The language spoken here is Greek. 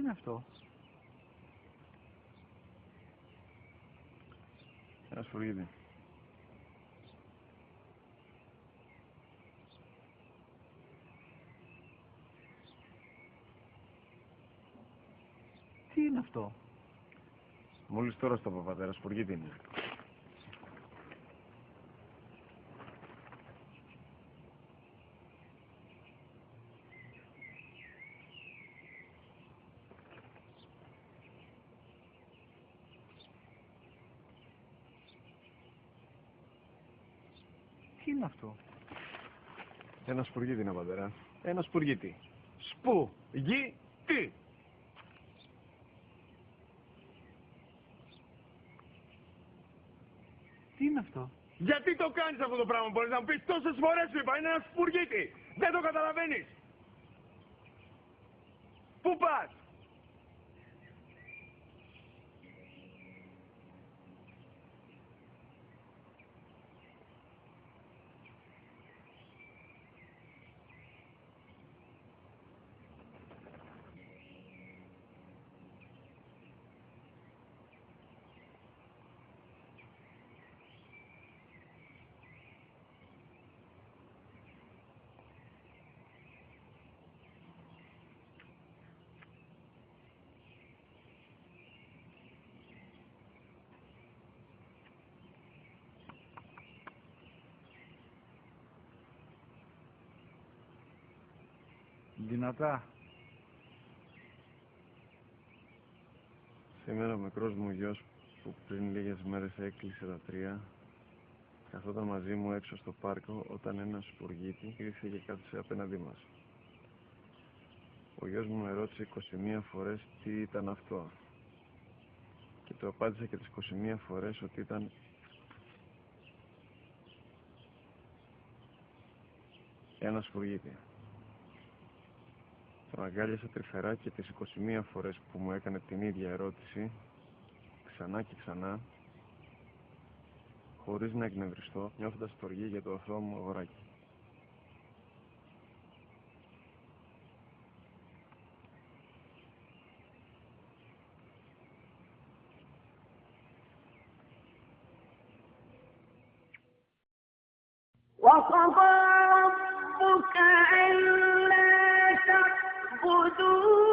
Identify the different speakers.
Speaker 1: είναι αυτό?
Speaker 2: Ένα σφουργίτη.
Speaker 1: Τι είναι αυτό?
Speaker 2: Μόλις τώρα στο πατέρα, σφουργίτη είναι.
Speaker 1: Τι είναι αυτό?
Speaker 2: Ένα σπουργίτη είναι, πατέρα. Ένα σπουργίτη. Σπου-γι-τι.
Speaker 1: Τι είναι αυτό?
Speaker 2: Γιατί το κάνεις αυτό το πράγμα, μπορείς να μου πεις? Τόσες φορές σου είπα, είναι ένα σπουργίτη. Δεν το καταλαβαίνεις. Πού πας?
Speaker 1: Δυνατά.
Speaker 2: Σήμερα ο μικρός μου γιος που πριν λίγες μέρες έκλεισε τα 3 καθόταν μαζί μου έξω στο πάρκο όταν ένα σπουργίτη ήρθε και κάθισε απέναντί μας. Ο γιος μου με ρώτησε 21 φορές τι ήταν αυτό και του απάντησα και τις 21 φορές ότι ήταν ένα σπουργίτη. Τον αγκάλιασα τρυφερά και τις 21 φορές που μου έκανε την ίδια ερώτηση ξανά και ξανά, χωρίς να εκνευριστώ, νιώθοντας στοργή για το αθώο μου αγοράκι.
Speaker 3: وقضى ربك ألا تعبدوا